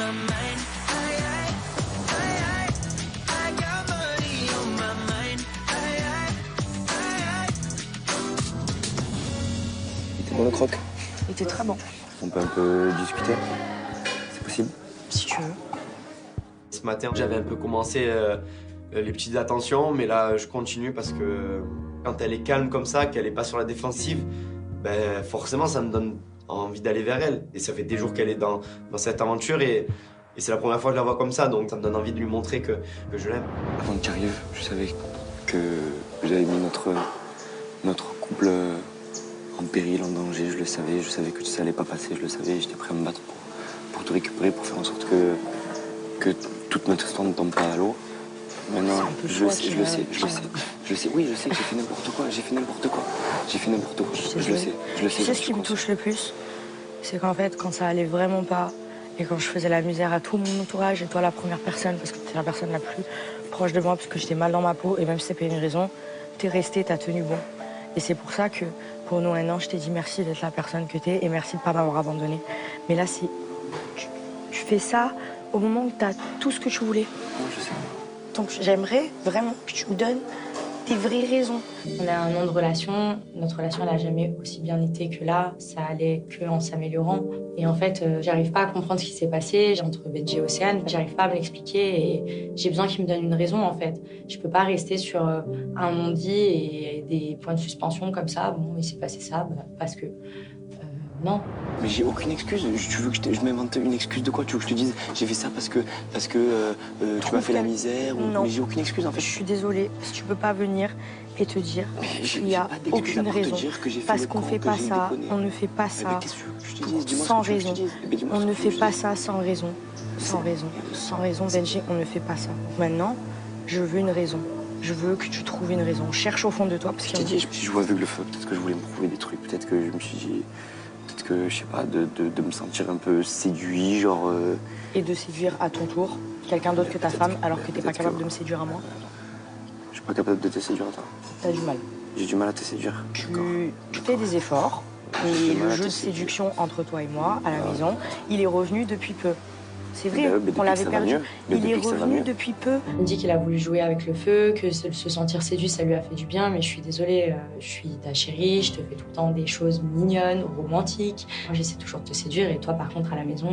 Il était bon le croc? Il était très bon. On peut un peu discuter? C'est possible? Si tu veux. Ce matin, j'avais un peu commencé les petites attentions, mais là, je continue parce que quand elle est calme comme ça, qu'elle n'est pas sur la défensive, ben, forcément, ça me donne envie d'aller vers elle. Et ça fait des jours qu'elle est dans cette aventure et c'est la première fois que je la vois comme ça, donc ça me donne envie de lui montrer que je l'aime. Avant que tu arrives, je savais que j'avais mis notre couple en péril, en danger. Je savais que ça allait pas passer, je le savais. J'étais prêt à me battre pour te récupérer, pour faire en sorte que toute notre histoire ne tombe pas à l'eau. Maintenant, je le sais. Oui, je sais que j'ai fait n'importe quoi. Je le sais. Tu sais ce qui me touche le plus? C'est qu'en fait, quand ça allait vraiment pas, et quand je faisais la misère à tout mon entourage, et toi la première personne, parce que t'es la personne la plus proche de moi, parce que j'étais mal dans ma peau, et même si c'est pas une raison, t'es resté, t'as tenu bon. Et c'est pour ça que, pour nous, un an, je t'ai dit merci d'être la personne que t'es, et merci de pas m'avoir abandonné. Mais là, si tu fais ça au moment où t'as tout ce que tu voulais. Oui, je sais. Donc j'aimerais vraiment que tu me donnes tes vraies raisons. On a un an de relation. Notre relation, elle n'a jamais aussi bien été que là. Ça allait qu'en s'améliorant. Et en fait, j'arrive pas à comprendre ce qui s'est passé entre Benji et Océane. J'arrive pas à me l'expliquer et j'ai besoin qu'ils me donnent une raison, en fait. Je peux pas rester sur un non-dit et des points de suspension comme ça. Bon, il s'est passé ça parce que... non. Mais j'ai aucune excuse. Tu veux que je m'invente une excuse de quoi? Tu veux que je te dise j'ai fait ça parce que tu m'as fait la misère ou... Non. Mais j'ai aucune excuse en fait. Je suis désolée, si tu peux pas venir et te dire qu'il n'y a aucune raison. Parce qu'on fait pas ça, on ne fait pas ça sans raison. On ne fait pas ça sans raison. Sans raison. Sans raison, Benji, on ne fait pas ça. Maintenant, je veux une raison. Je veux que tu trouves une raison. Cherche au fond de toi. Parce je t'ai dit, si je jouais avec le feu, peut-être que je voulais me prouver des trucs. Peut-être que je me suis dit... Peut-être que, je sais pas, de me sentir un peu séduit, genre... Et de séduire à ton tour quelqu'un d'autre que ta femme, alors que t'es pas capable de me séduire à moi. Je suis pas capable de te séduire à toi. T'as du mal. J'ai du mal à te séduire. Tu fais des efforts. Et le jeu de séduction entre toi et moi, à la maison, il est revenu depuis peu. C'est vrai, on l'avait perdu. Il est revenu depuis peu. Il me dit qu'il a voulu jouer avec le feu, que se sentir séduit, ça lui a fait du bien, mais je suis désolée, je suis ta chérie, je te fais tout le temps des choses mignonnes, romantiques. Moi, j'essaie toujours de te séduire, et toi, par contre, à la maison,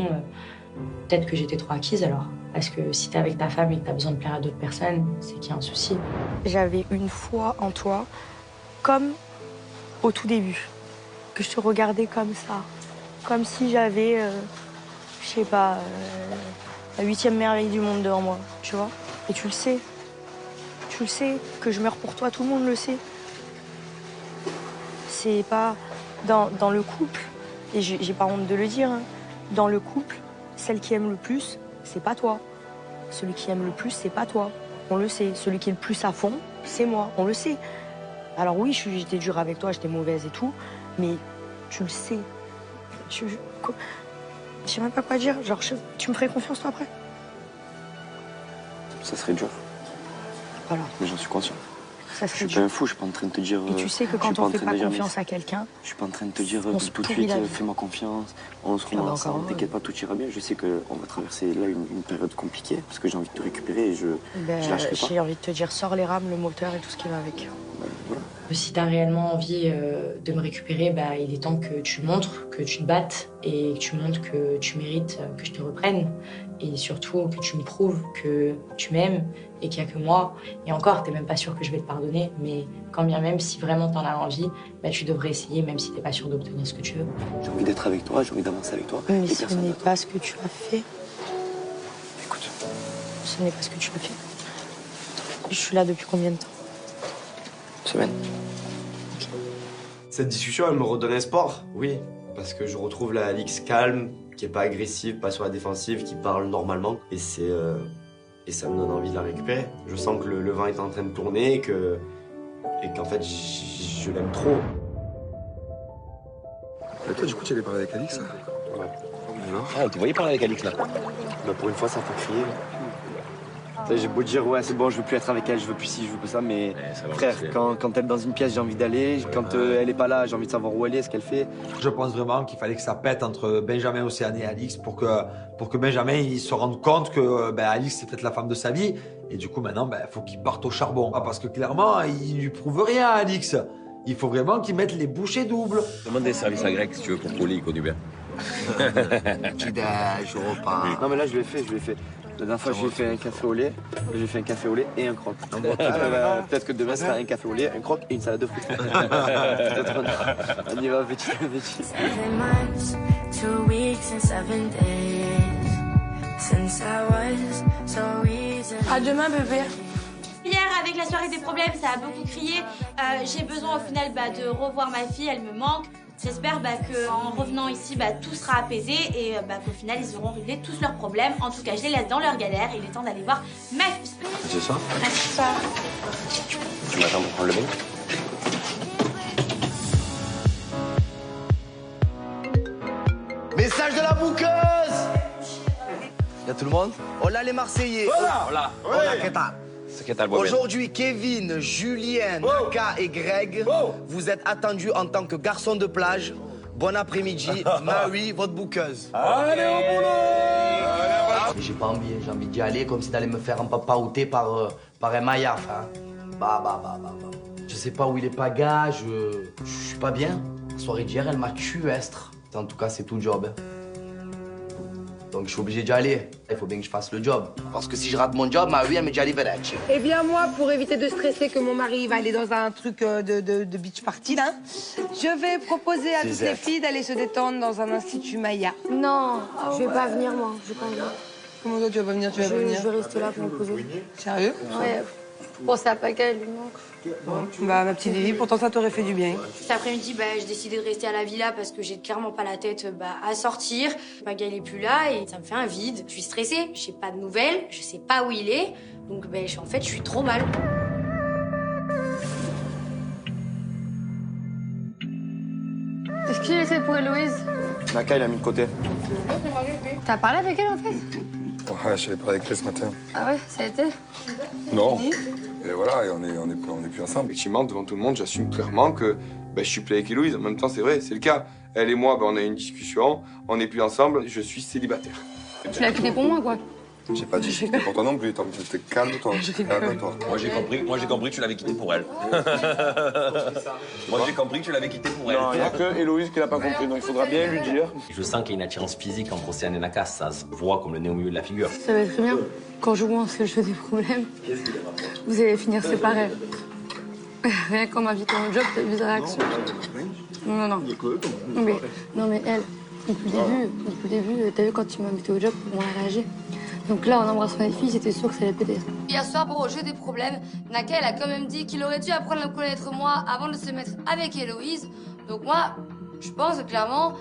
peut-être que j'étais trop acquise alors. Parce que si t'es avec ta femme et que t'as besoin de plaire à d'autres personnes, c'est qu'il y a un souci. J'avais une foi en toi, comme au tout début, que je te regardais comme ça, comme si j'avais... je sais pas, la 8e merveille du monde devant moi, tu vois. Et tu le sais. Tu le sais, que je meurs pour toi, tout le monde le sait. C'est pas... Dans le couple, et j'ai pas honte de le dire, hein, dans le couple, celle qui aime le plus, c'est pas toi. Celui qui aime le plus, c'est pas toi. On le sait. Celui qui est le plus à fond, c'est moi. On le sait. Alors oui, j'étais dure avec toi, j'étais mauvaise et tout, mais tu le sais. Je sais même pas quoi dire. Genre, tu me ferais confiance, toi, après? Ça serait dur. Voilà. Mais j'en suis conscient. Ça Je serait suis dur. pas un fou, je suis pas en train de te dire... Et tu sais que quand on fait pas confiance à quelqu'un... Je suis pas en train de te dire on se tout de pourrit suite, la vie. fais-moi confiance, on se Ah bah remet ensemble, encore t'inquiète pas, tout ira bien. Je sais qu'on va traverser là une période compliquée, parce que j'ai envie de te récupérer et je lâcherai pas. J'ai envie de te dire, sors les rames, le moteur et tout ce qui va avec. Voilà. Si t'as réellement envie de me récupérer, bah, il est temps que tu montres, que tu te battes et que tu montres que tu mérites que je te reprenne. Et surtout que tu me prouves que tu m'aimes et qu'il n'y a que moi. Et encore, t'es même pas sûr que je vais te pardonner, mais quand bien même, si vraiment t'en as envie, bah, tu devrais essayer, même si t'es pas sûr d'obtenir ce que tu veux. J'ai envie d'être avec toi, j'ai envie d'avancer avec toi. Mais et ce personne n'est d'autre. pas ce que tu as fait. Écoute, Ce n'est pas ce que tu as fait. Je suis là depuis combien de temps? une semaine. Cette discussion, elle me redonne espoir, oui. Parce que je retrouve la Alix calme, qui est pas agressive, pas sur la défensive, qui parle normalement. Et ça me donne envie de la récupérer. Je sens que le vent est en train de tourner et qu'en fait, je l'aime trop. Et toi, du coup, tu allais parler avec Alix, là? Ouais. Alors? Ah, on te voyait parler avec Alix là. Bah, pour une fois, ça fait crier. J'ai beau dire, ouais, c'est bon, je veux plus être avec elle, je veux plus ci, je veux plus ça, mais frère, quand elle est dans une pièce, j'ai envie d'aller. Quand elle est pas là, j'ai envie de savoir où elle est, ce qu'elle fait. Je pense vraiment qu'il fallait que ça pète entre Benjamin, Océane et Alix pour que Benjamin il se rende compte que Alix c'est peut-être la femme de sa vie. Et du coup, maintenant, faut qu'il parte au charbon. Parce que clairement, il lui prouve rien à Alix. Il faut vraiment qu'il mette les bouchées doubles. Demande des services à Greg si tu veux pour Poli, il connaît bien. Petit-déj, repas. Non, mais là, je l'ai fait. La dernière fois, j'ai fait un café au lait. J'ai fait un café au lait et un croque. Peut-être que demain, ce sera un café au lait, un croque et une salade de fruits. On y va petit à petit. 7 months, 2 weeks and 7 days since I was so easy. À demain, bébé. Hier, avec la soirée des problèmes, ça a beaucoup crié. J'ai besoin au final de revoir ma fille, elle me manque. J'espère qu'en revenant ici, tout sera apaisé et qu'au final, ils auront réglé tous leurs problèmes. En tout cas, je les laisse dans leur galère et il est temps d'aller voir ma fille. C'est ça? C'est ça. Tu m'attends pour prendre le bain? Message de la bouqueuse. Y'a tout le monde? Hola les Marseillais. Hola. Hola, qu'est-ce que C'est qu'est-ce que Aujourd'hui, Kevin, Julien, Naka et Greg, vous êtes attendus en tant que garçons de plage. Bon après-midi, Marie, votre bouqueuse. Allez au boulot! J'ai pas envie, j'ai envie d'y aller comme si d'aller me faire un papaouter par un maillard, frère. Je sais pas où il est Paga, je suis pas bien. La soirée d'hier, elle m'a tué, Estre. En tout cas, c'est tout le job. Donc je suis obligé d'y aller. Il faut bien que je fasse le job. Parce que si je rate mon job, Marie, elle me dit allez, Veracci. Eh bien, moi, pour éviter de stresser que mon mari va aller dans un truc de beach party, là, je vais proposer à toutes les filles d'aller se détendre dans un institut Maya. Non, je vais pas venir, moi. Je vais pas venir. Comment toi, tu vas pas venir? Tu vas pas venir? Je vais rester là pour me poser. Sérieux? Ouais. Bon, c'est à Paga, elle lui manque. Bon, ma petite Vivi, pourtant ça t'aurait fait du bien. Cet après-midi, j'ai décidé de rester à la villa parce que j'ai clairement pas la tête à sortir. Paga, il est plus là et ça me fait un vide. Je suis stressée, je sais pas de nouvelles, je sais pas où il est. Donc, en fait, je suis trop mal. Est-ce qu'il essaie pour Héloïse? Naka, il a mis de côté. T'as parlé avec elle, en fait? Ouais, j'avais parlé avec elle ce matin. Ah ouais, ça a été? Non. Et voilà, et on est plus ensemble. Effectivement, devant tout le monde, j'assume clairement que je suis plus avec Héloïse. En même temps, c'est vrai, c'est le cas. Elle et moi, on a eu une discussion, on n'est plus ensemble, je suis célibataire. Tu l'as quitté pour moi, quoi. J'ai pas dit que c'était pour toi non plus. T'es calme-toi. Calme-toi. Moi, j'ai compris que tu l'avais quitté pour elle. Moi, j'ai compris que tu l'avais quitté pour elle. Non, il n'y a que Héloïse qui l'a pas compris, donc il faudra bien lui dire. Je sens qu'il y a une attirance physique entre Océane et Naka, ça se voit comme le nez au milieu de la figure. Ça va très bien. Quand je vois que je fais des problèmes, vous allez finir séparés. Rien qu'en m'invitant au job, t'as vu sa réaction. Non. Non, mais elle, depuis le début, t'as vu quand tu m'as invité au job, comment elle a réagi. Donc là, en embrassant les filles, j'étais sûre que ça allait péter. Hier soir, pour jeu des problèmes, Naka, elle a quand même dit qu'il aurait dû apprendre à me connaître moi avant de se mettre avec Héloïse. Donc moi, je pense clairement,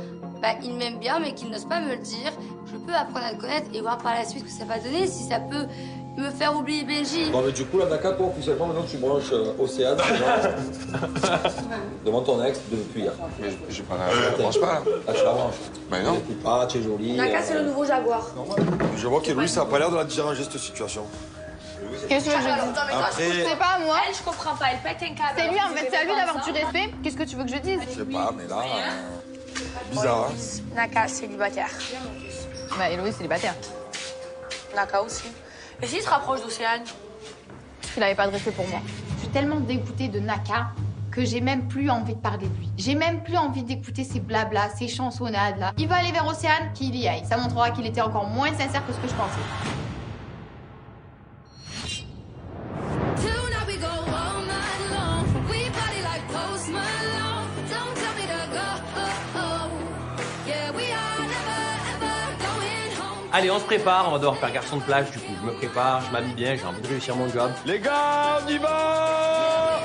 il m'aime bien, mais qu'il n'ose pas me le dire. Je peux apprendre à le connaître et voir par la suite ce que ça va donner, si ça peut me faire oublier Benji. Bon, mais du coup, là, Naka, toi, officiellement, maintenant, tu branches Océane devant ton ex depuis hier. Mais j'ai pas la branche pas, là. Ah, tu la branches. Mais non. Ah, tu es jolie. Naka, c'est le nouveau Jaguar. Je vois qu'Héloïse, ça a pas l'air de la déranger, cette situation. Qu'est-ce que je veux dire? Après... C'est pas moi. Elle, je comprends pas, elle pète un câble. C'est lui, en fait, c'est à lui d'avoir du respect. Qu'est-ce que tu veux que je dise? Je sais pas, mais là... bizarre, hein. Naka, célibataire. Héloïse, célibataire. Naka aussi. Et s'il se rapproche d'Océane? Parce qu'il avait pas de respect pour moi. Je suis tellement dégoûtée de Naka que j'ai même plus envie de parler de lui. J'ai même plus envie d'écouter ses blablas, ses chansonnades là. Il va aller vers Océane, qu'il y aille. Ça montrera qu'il était encore moins sincère que ce que je pensais. Allez, on se prépare, on va devoir faire garçon de plage, du coup. Je me prépare, je m'habille bien, j'ai envie de réussir mon job. Les gars, on y va!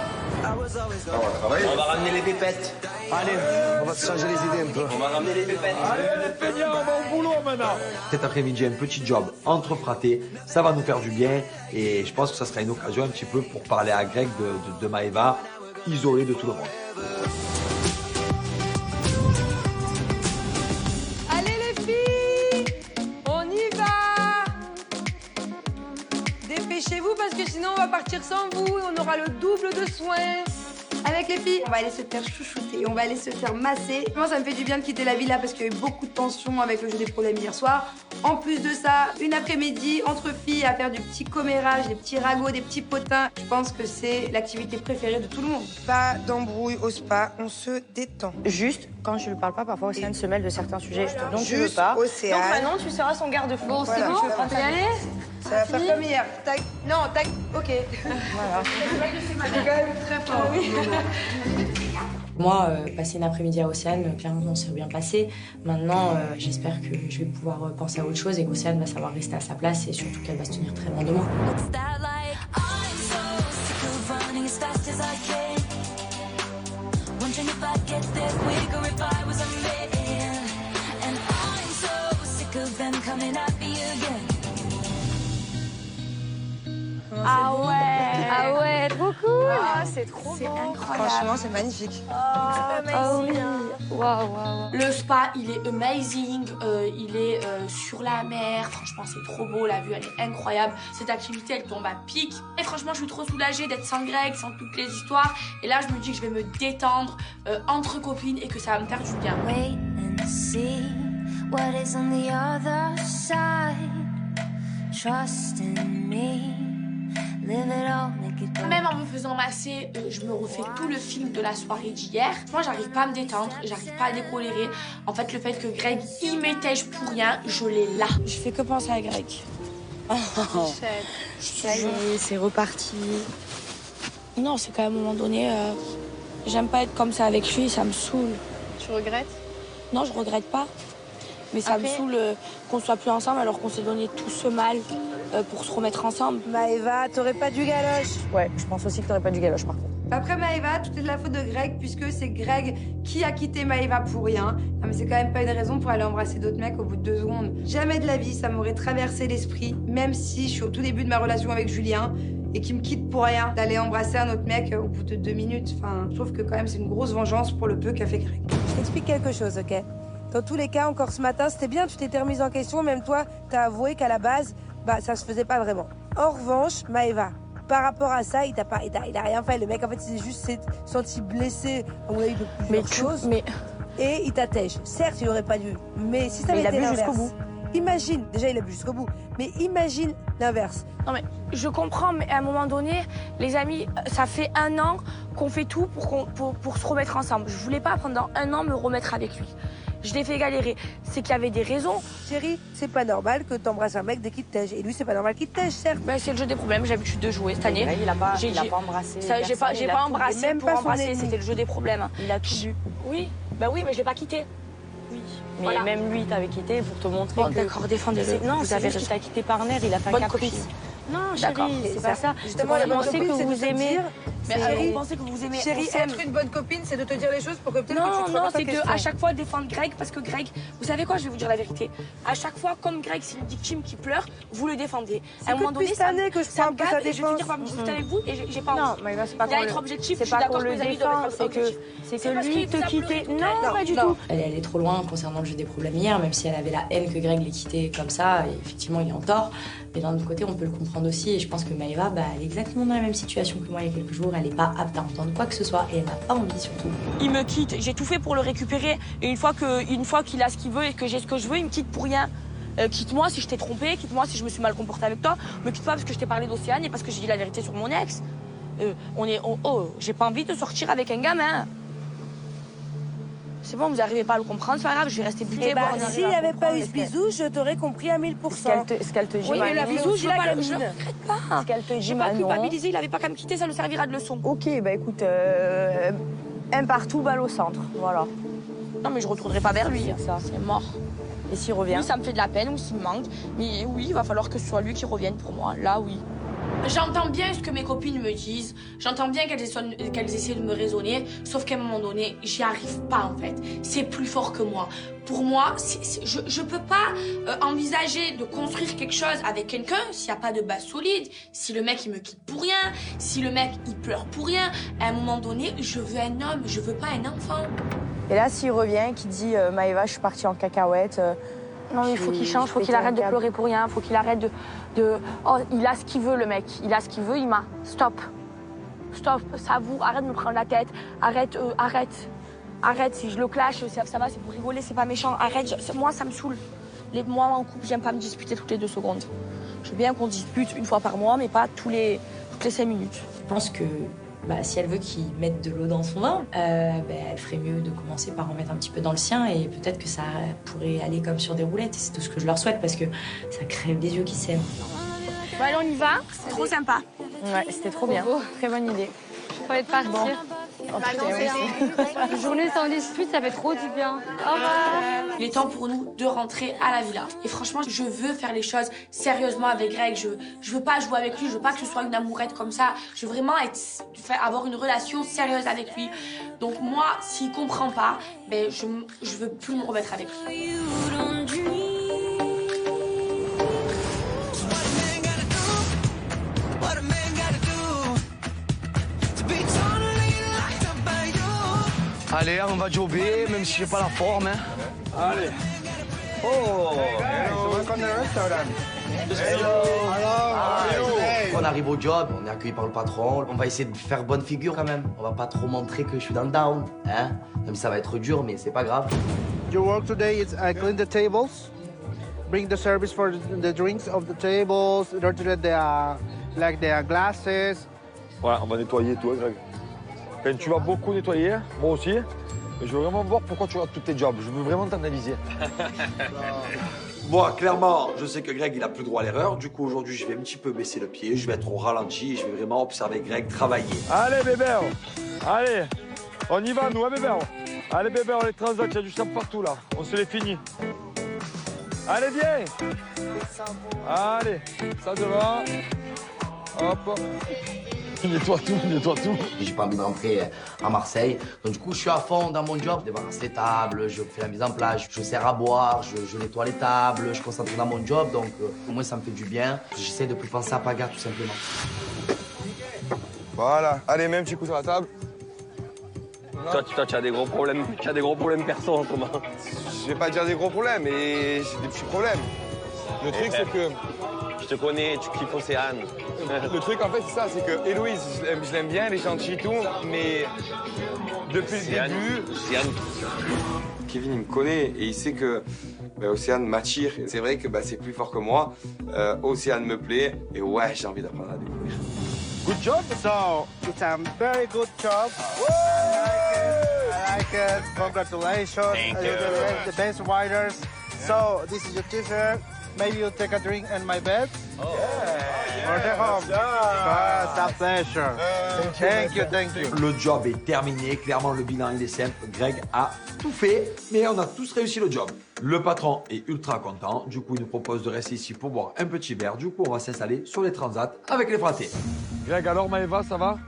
On va ramener les pépettes. Allez, on va se changer les idées un peu. On va ramener les pépettes. Allez, les feignants, on va au boulot maintenant! Cet après-midi, un petit job entre fratés, ça va nous faire du bien et je pense que ça sera une occasion un petit peu pour parler à Greg de Maëva, isolée de tout le monde. Allez les filles, on y va. parce que sinon on va partir sans vous et on aura le double de soins. Avec les filles, on va aller se faire chouchouter, on va aller se faire masser. Moi, ça me fait du bien de quitter la villa parce qu'il y a eu beaucoup de tension avec le jeu des problèmes hier soir. En plus de ça, une après-midi entre filles à faire du petit commérage, des petits ragots, des petits potins. Je pense que c'est l'activité préférée de tout le monde. Pas d'embrouille au spa, on se détend. Juste, quand je lui parle pas, parfois Océane se mêle de certains sujets dont tu veux Juste pas. Océane. Donc maintenant, tu seras son garde-fou. Bon, c'est Voilà, bon, je vais on peut y aller. Ça va faire comme hier. Tac. Non, tac. Ok. Voilà. C'est quand même très fort. Moi, passer une après-midi à Océane, clairement, ça s'est bien passé. Maintenant, j'espère que je vais pouvoir penser à autre chose et qu'Océane va savoir rester à sa place et surtout qu'elle va se tenir très loin de moi. Ah ouais, trop cool. Ah, c'est trop beau. Franchement, c'est magnifique. Ah oui. Waouh. Le spa, il est amazing, il est sur la mer, franchement c'est trop beau, la vue elle est incroyable. Cette activité elle tombe à pic. Et franchement je suis trop soulagée d'être sans Greg, sans toutes les histoires. Et là je me dis que je vais me détendre entre copines et que ça va me faire du bien. Wait and see what is on the other side. Trust in me. Live it all, make it Même en me faisant masser, je me refais tout le film de la soirée d'hier. Moi, j'arrive pas à me détendre, j'arrive pas à décolérer. En fait, le fait que Greg, il m'étège pour rien, je l'ai là. Je fais que penser à Greg. Ça y est, c'est reparti. Non, c'est qu'à un moment donné, j'aime pas être comme ça avec lui, ça me saoule. Tu regrettes? Non, je regrette pas. Mais ça me saoule qu'on soit plus ensemble alors qu'on s'est donné tout ce mal pour se remettre ensemble. Maëva, t'aurais pas du galoche. Ouais, je pense aussi que t'aurais pas du galoche par contre. Après Maëva, tout est de la faute de Greg, puisque c'est Greg qui a quitté Maëva pour rien. Non, mais c'est quand même pas une raison pour aller embrasser d'autres mecs au bout de 2 secondes. Jamais de la vie, ça m'aurait traversé l'esprit, même si je suis au tout début de ma relation avec Julien, et qu'il me quitte pour rien, d'aller embrasser un autre mec au bout de 2 minutes. Enfin, je trouve que quand même c'est une grosse vengeance pour le peu qu'a fait Greg. Je t'explique quelque chose, ok? Dans tous les cas, encore ce matin, c'était bien, tu t'étais remise en question, même toi, t'as avoué qu'à la base, bah, ça se faisait pas vraiment. En revanche, Maëva, par rapport à ça, il a rien fait. Le mec, en fait, il s'est juste senti blessé, à mon avis, de plusieurs choses. Et il t'attège. Certes, il aurait pas dû, mais si ça avait été l'inverse. Jusqu'au bout. Imagine, déjà, il a bu jusqu'au bout, mais imagine l'inverse. Non mais je comprends, mais à un moment donné, les amis, ça fait 1 an qu'on fait tout pour se remettre ensemble. Je voulais pas pendant 1 an me remettre avec lui. Je l'ai fait galérer. C'est qu'il y avait des raisons. Chérie, c'est pas normal que t'embrasses un mec dès qu'il te tège. Et lui, c'est pas normal qu'il te tège, certes. Ben, c'est le jeu des problèmes. J'ai l'habitude de jouer cette année. Il a pas embrassé. J'ai pas embrassé même pour pas embrasser. C'était le jeu des problèmes. Il a tout vu. Oui, ben oui, mais je l'ai pas quitté. Oui. Mais voilà. même lui, t'avait quitté pour te montrer que... D'accord, défendez-le. Non, vous avez juste qu'il t'a quitté par nerf, il a fait un caprice. Non, d'accord, c'est pas ça. Justement, vous pensez que vous aimez. Chérie, vous pensez que vous aimez. Chérie, être une bonne copine, c'est de te dire les choses pour que peut-être que tu te Non, fasses ta c'est question. qu'à chaque fois défendre Greg, parce que Greg, vous savez quoi, je vais vous dire la vérité. À chaque fois, comme Greg, c'est une victime qui pleure, vous le défendez. À un moment donné, ça me que je prends un peu sa et je vais finir par me discuter avec vous et j'ai pas envie. Non, mais c'est pas il y a être objectif, je suis pas d'accord qu'on que le les amis doivent défend, être objectifs. c'est que lui te quitter. Non, pas du tout. Elle est allée trop loin concernant le jeu des problèmes hier, même si elle avait la haine que Greg l'ait quitté comme ça, et effectivement il est en tort. Mais d'un autre côté, on peut le comprendre aussi, et je pense que Maëva, elle est exactement dans la même situation que moi il y a quelques jours. Elle n'est pas apte à entendre quoi que ce soit, et elle n'a pas envie surtout. Il me quitte, j'ai tout fait pour le récupérer, et une fois qu'il a ce qu'il veut et que j'ai ce que je veux, il me quitte pour rien. Quitte-moi si je t'ai trompé, quitte-moi si je me suis mal comportée avec toi, me quitte pas parce que je t'ai parlé d'Océane et parce que j'ai dit la vérité sur mon ex. J'ai pas envie de sortir avec un gamin. C'est bon, vous n'arrivez pas à le comprendre, c'est pas grave, je vais rester butée. S'il n'y avait pas eu ce bisou, je t'aurais compris à 1000%. Ce qu'elle te dit, oui, mais le bisou, je le regrette pas. Ce qu'elle te dit, je vais pas culpabiliser, il avait pas qu'à me quitter, ça nous servira de leçon. Ok, bah écoute, un partout, balle au centre, voilà. Non, mais je retournerai pas vers lui, ça, c'est mort. Et s'il revient? Oui, ça me fait de la peine, ou s'il me manque. Mais oui, il va falloir que ce soit lui qui revienne pour moi, là, oui. J'entends bien ce que mes copines me disent, j'entends bien qu'elles essaient de me raisonner, sauf qu'à un moment donné, j'y arrive pas en fait. C'est plus fort que moi. Pour moi, je peux pas envisager de construire quelque chose avec quelqu'un s'il n'y a pas de base solide, si le mec il me quitte pour rien, si le mec il pleure pour rien. À un moment donné, je veux un homme, je veux pas un enfant. Et là, s'il revient, qui dit Maëva, je suis partie en cacahuète, Non, mais il faut qu'il change, il faut qu'il arrête de pleurer pour rien, il faut qu'il arrête de... Oh, il a ce qu'il veut, le mec. Il a ce qu'il veut, il m'a... Stop. Stop, ça vous, arrête de me prendre la tête. Arrête, arrête. Si je le clash, ça va, c'est pour rigoler, c'est pas méchant. Arrête, moi, ça me saoule. Moi, en couple, j'aime pas me disputer toutes les 2 secondes. Je veux bien qu'on dispute une fois par mois, mais pas toutes les 5 minutes. Je pense que si elle veut qu'il mette de l'eau dans son vin, elle ferait mieux de commencer par en mettre un petit peu dans le sien et peut-être que ça pourrait aller comme sur des roulettes. Et c'est tout ce que je leur souhaite parce que ça crève des yeux qui s'aiment. Bon, allez, on y va. C'est trop sympa. Ouais, c'était trop bien. Très bonne idée. Fallait partir. Bon. Une journée sans dispute, ça fait trop du bien. Au revoir. Il est temps pour nous de rentrer à la villa. Et franchement, je veux faire les choses sérieusement avec Greg. Je veux pas jouer avec lui, je veux pas que ce soit une amourette comme ça. Je veux vraiment avoir une relation sérieuse avec lui. Donc moi, s'il comprend pas, je veux plus me remettre avec lui. Allez, on va jobber, même si j'ai pas la forme. Hein. Allez. Oh. On arrive au job, on est accueilli par le patron. On va essayer de faire bonne figure quand même. On va pas trop montrer que je suis dans le down. Hein. Même si ça va être dur, mais c'est pas grave. Your work today is clean the tables, bring the service for the drinks of the tables, rotate the glasses. Voilà, on va nettoyer tout, Greg. Quand tu vas beaucoup nettoyer, moi aussi. Je veux vraiment voir pourquoi tu rates tous tes jobs. Je veux vraiment t'analyser. Bon, clairement, je sais que Greg, il a plus droit à l'erreur. Du coup, aujourd'hui, je vais un petit peu baisser le pied. Je vais être au ralenti. Je vais vraiment observer Greg travailler. Allez, bébé. Allez. On y va, nous, hein, bébé. Allez, bébé, on les transats. Il y a du sang partout, là. On se les finit. Allez, viens. Allez. Ça devant. Hop. Nettoie tout. J'ai pas envie de rentrer à Marseille. Donc du coup, je suis à fond dans mon job. Je débarrasse les tables, je fais la mise en place, je sers à boire, je nettoie les tables, je concentre dans mon job. Donc au moins, ça me fait du bien. J'essaie de plus penser à Paga, tout simplement. Voilà. Allez, mets un petit coup sur la table. Toi, tu as des gros problèmes. Tu as des gros problèmes perso en ce moment. Je vais pas dire des gros problèmes, mais j'ai des petits problèmes. Le truc, c'est que... Je te connais, tu kiffes Océane. Le truc, en fait, c'est ça, c'est que Héloïse, je l'aime bien, elle est gentille et tout, mais depuis le début... Océane. Kevin, il me connaît et il sait que Océane m'attire. C'est vrai que c'est plus fort que moi. Océane me plaît et ouais, j'ai envie d'apprendre à la découvrir. Good job. So, it's a very good job. I like it. Congratulations. Thank you. The best riders. So, this is your t-shirt. Maybe you'll take a drink in my bed. Oh. Or the home. It's a pleasure. Thank you. Le job est terminé. Clairement, le bilan, il est simple. Greg a tout fait, mais on a tous réussi le job. Le patron est ultra content. Du coup, il nous propose de rester ici pour boire un petit verre. Du coup, on va s'installer sur les transats avec les fratés. Greg, alors, Maëva, ça va?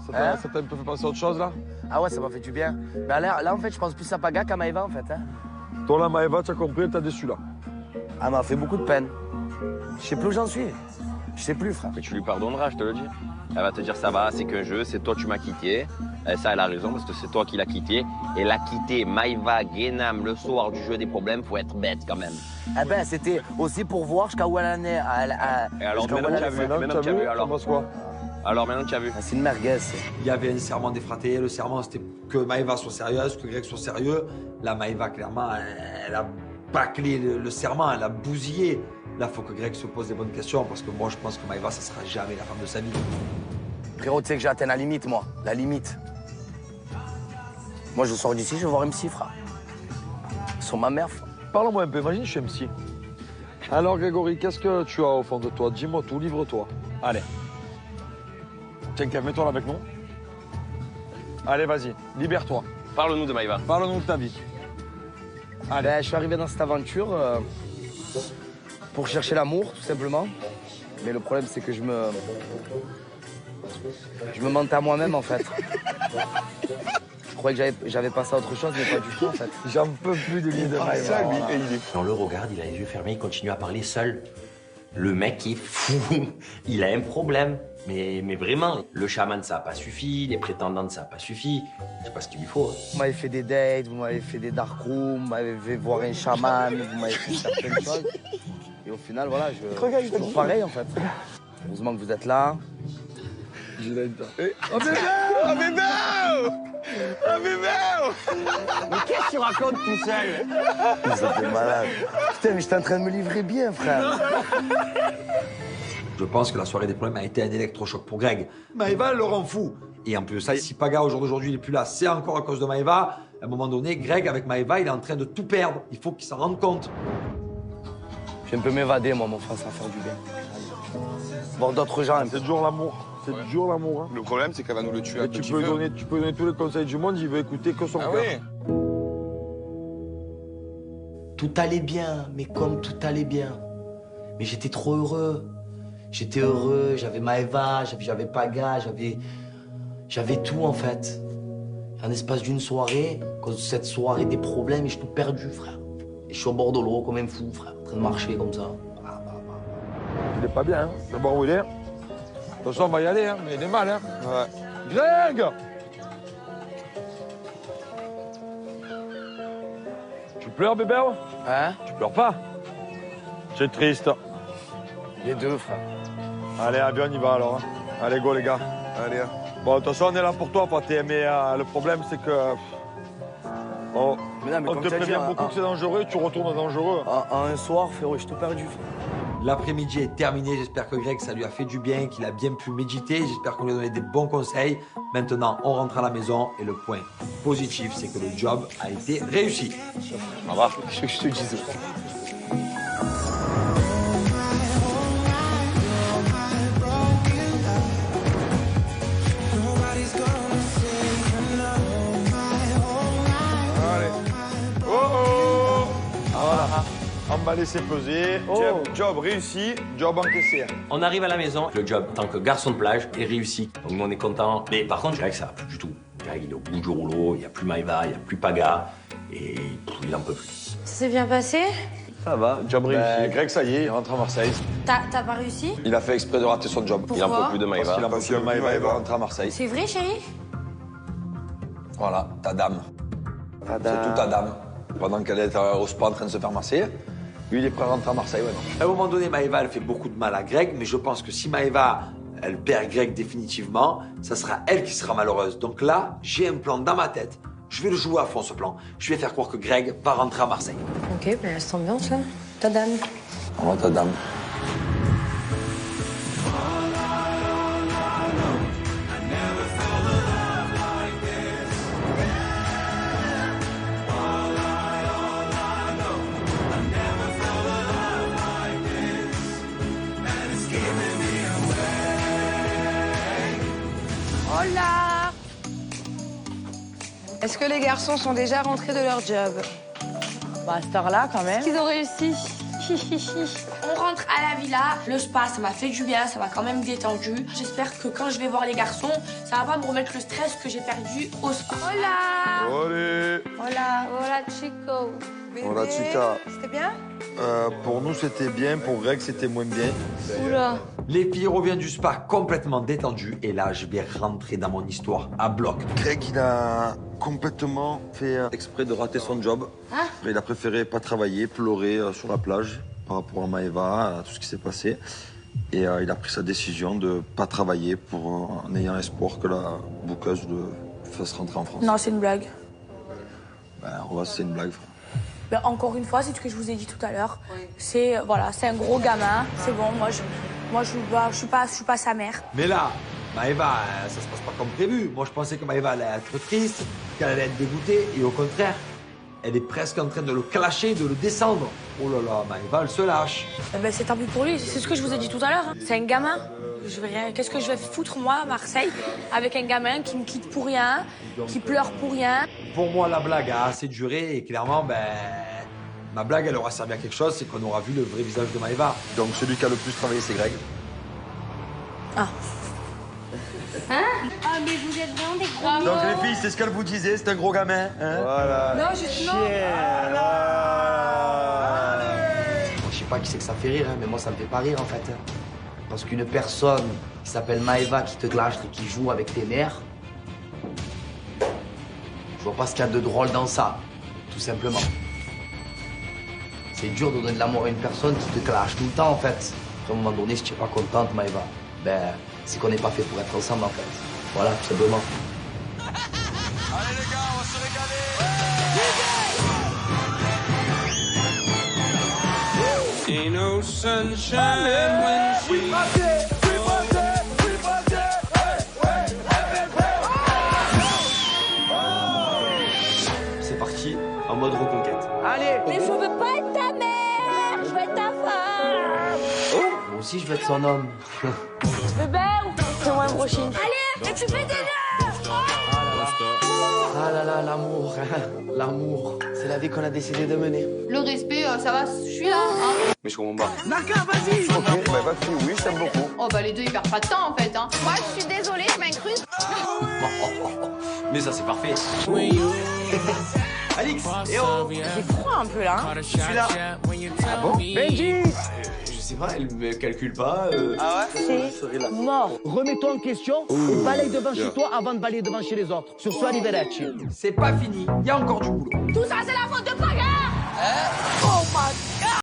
Ça t'a un peu fait penser à autre chose, là? Ah ouais, ça m'a fait du bien. Mais là, en fait, je pense plus à Paga qu'à Maëva, en fait. Hein. Toi, là, Maëva, tu as compris, elle t'a déçu, là. Elle m'a fait beaucoup de peine. Je sais plus où j'en suis. Je sais plus, frère. Mais tu lui pardonneras, je te le dis. Elle va te dire ça va, c'est qu'un jeu, c'est toi tu m'as quitté. Et ça, elle a raison parce que c'est toi qui l'as quitté. Et l'a quitté Maëva, Guénam, le soir du jeu des problèmes, faut être bête quand même. Eh ben, c'était aussi pour voir jusqu'à où elle en est. Et alors, maintenant tu as vu, alors quoi? Alors maintenant tu as vu. C'est une merguez. Il y avait un serment des fratés. Le serment, c'était que Maëva soit sérieuse, que Greg soit sérieux. Là, Maëva, clairement, elle a bâclé le serment, elle a bousillé. Là, il faut que Greg se pose des bonnes questions parce que moi, je pense que Maëva, ça sera jamais la femme de sa vie. Frérot, tu sais que j'ai atteint la limite, moi. La limite. Moi, je sors d'ici, je vais voir MC, frère. Sur ma mère, frère. Parle-moi un peu, imagine, je suis MC. Alors, Grégory, qu'est-ce que tu as au fond de toi? Dis-moi tout, livre-toi. Allez. Tiens, mets-toi là avec nous. Allez, vas-y, libère-toi. Parle-nous de Maëva. Parle-nous de ta vie. Allez. Ben, je suis arrivé dans cette aventure pour chercher l'amour, tout simplement. Mais le problème, c'est que je me mentais à moi-même, en fait. Je croyais que j'avais passé à autre chose, mais pas du tout, en fait. J'en peux plus de l'idée de Maëva. On le regarde, il a les yeux fermés, il continue à parler seul. Le mec est fou, il a un problème. Mais vraiment, le chaman, ça n'a pas suffi, les prétendantes, ça n'a pas suffi. Je sais pas ce qu'il lui faut. Vous m'avez fait des dates, vous m'avez fait des dark rooms, vous m'avez fait voir un chaman, vous m'avez fait certaines choses. Et au final, voilà, je suis toujours pareil en fait. Heureusement que vous êtes là. Je l'adore. Oh bébé! Oh bébé! Oh bébé! Mais qu'est-ce que tu racontes tout seul? Vous êtes malade. Putain, mais j'étais en train de me livrer bien, frère. Je pense que la soirée des problèmes a été un électrochoc pour Greg. Maëva le rend fou. Et en plus de ça, si Paga, au jour d'aujourd'hui, il n'est plus là, c'est encore à cause de Maëva. À un moment donné, Greg, avec Maëva, il est en train de tout perdre. Il faut qu'il s'en rende compte. Je vais un peu m'évader, moi, mon frère, ça va faire du bien. Voir d'autres gens. C'est toujours l'amour. C'est dur l'amour. Hein. Le problème, c'est qu'elle va nous le tuer à petit feu. Tu peux donner tous les conseils du monde, il veut écouter que son cœur. Oui. Tout allait bien, mais comme tout allait bien. Mais j'étais trop heureux. J'étais heureux, j'avais Maëva, j'avais Paga, j'avais tout en fait. En l'espace d'une soirée, à cause de cette soirée des problèmes, j'ai tout perdu, frère. Et je suis au bord de l'eau comme un fou, frère, en train de marcher comme ça. Il est pas bien, hein. D'abord où il est. De toute façon, on va y aller, hein. Mais il est mal, hein. Ouais. Greg! Tu pleures, bébé? Hein? Tu pleures pas? C'est triste. Les deux, frère. Allez, avion, on y va alors. Hein. Allez, go, les gars. Allez. Bon, de toute façon, on est là pour toi, Pathé. Mais le problème, c'est que. On te prévient beaucoup que c'est dangereux, tu retournes dangereux. Un soir, frérot, je t'ai perdu, frère. L'après-midi est terminé. J'espère que Greg, ça lui a fait du bien, qu'il a bien pu méditer. J'espère qu'on lui a donné des bons conseils. Maintenant, on rentre à la maison et le point positif, c'est que le job a été réussi. Au revoir. Je te dise. On va laisser peser. Job réussi, job encaissé. On arrive à la maison, le job en tant que garçon de plage est réussi. Donc nous on est contents. Mais par contre, Greg ça va plus du tout. Greg il est au bout du rouleau, il n'y a plus Maëva, il n'y a plus Paga. Et il n'en peut plus. Ça s'est bien passé? Ça va, job réussi. Greg, ça y est, il rentre à Marseille. T'as pas réussi? Il a fait exprès de rater son job. Pourquoi? Il en peut plus de Maëva. Il en peut plus de Maëva, il va rentrer à Marseille. C'est vrai, chérie? Voilà, ta dame. C'est tout ta dame. Pendant qu'elle est au spa en train de se faire masser, lui, il est prêt à rentrer à Marseille, ouais, non. À un moment donné, Maëva, elle fait beaucoup de mal à Greg, mais je pense que si Maëva, elle perd Greg définitivement, ça sera elle qui sera malheureuse. Donc là, j'ai un plan dans ma tête. Je vais le jouer à fond, ce plan. Je vais faire croire que Greg va rentrer à Marseille. Ok, mais reste ambiance, là. Ta dame. Oh, ta dame. Hola! Est-ce que les garçons sont déjà rentrés de leur job? Bah, à cette heure-là, quand même. Ils ont réussi. On rentre à la villa. Le spa, ça m'a fait du bien, ça m'a quand même détendu. J'espère que quand je vais voir les garçons, ça va pas me remettre le stress que j'ai perdu au spa. Hola! Allez! Hola! Hola, chico! Hola, chica. C'était bien? Pour nous, c'était bien. Pour Greg, c'était moins bien. Oula! Les filles reviennent du spa complètement détendues. Et là, je vais rentrer dans mon histoire à bloc. Greg, il a complètement fait exprès de rater son job. Hein? Il a préféré pas travailler, pleurer sur la plage par rapport à Maëva, à tout ce qui s'est passé. Et il a pris sa décision de pas travailler en ayant espoir que la bouqueuse le fasse rentrer en France. Non, c'est une blague. Ben, Rose, c'est une blague. Ben, encore une fois, c'est ce que je vous ai dit tout à l'heure. C'est voilà, c'est un gros gamin. C'est bon, moi je suis pas sa mère. Mais là, Maëva, ça se passe pas comme prévu. Moi, je pensais que Maëva allait être triste, qu'elle allait être dégoûtée. Et au contraire, elle est presque en train de le clasher, de le descendre. Oh là là, Maëva, elle se lâche. Ben, c'est tant pis pour lui. C'est ce que je vous ai dit tout à l'heure. C'est un gamin. Qu'est-ce que je vais foutre, moi, à Marseille, avec un gamin qui me quitte pour rien, qui pleure pour rien? Pour moi, la blague a assez duré et clairement, ma blague, elle aura servi à quelque chose, c'est qu'on aura vu le vrai visage de Maëva. Donc celui qui a le plus travaillé, c'est Greg. Ah. Hein? Ah, mais vous êtes vraiment des gros Donc les filles, c'est ce qu'elle vous disait, c'est un gros gamin. Hein, voilà. Non, justement. J'ai pas qui c'est que ça fait rire, hein, mais moi ça me fait pas rire en fait. Hein. Parce qu'une personne qui s'appelle Maëva qui te clash et qui joue avec tes nerfs, je vois pas ce qu'il y a de drôle dans ça, tout simplement. C'est dur de donner de l'amour à une personne qui te clash tout le temps en fait. À un moment donné, si tu es pas contente, Maëva, ben c'est qu'on n'est pas fait pour être ensemble en fait. Voilà, tout simplement. Allez les gars, on va se régaler. Ain't no sunshine when she... C'est parti, en mode reconquête. Allez. Mais je veux pas être ta mère, je veux être ta femme. Moi aussi, je veux être son homme. Bébé, fais-moi un brushing. Allez, et tu fais des nerfs. Ah là là, l'amour, l'amour. C'est la vie qu'on a décidé de mener. Le respect, ça va, je suis là. Hein. Mais je comprends pas. Naka, vas-y. Ok, bah vas-y, oui, je t'aime beaucoup. Oh bah les deux, ils perdent pas de temps en fait. Hein. Moi, je suis désolée, je m'incruste. Mais ça, c'est parfait. Alix, eh oh. J'ai froid un peu là. Je suis là. Ah bon Benji. Je sais pas, elle me calcule pas. Ah ouais? C'est mort. Remets-toi en question et balaye devant chez toi avant de balayer devant chez les autres. Sur ce, arrivederci. C'est pas fini, il y a encore du boulot. Tout ça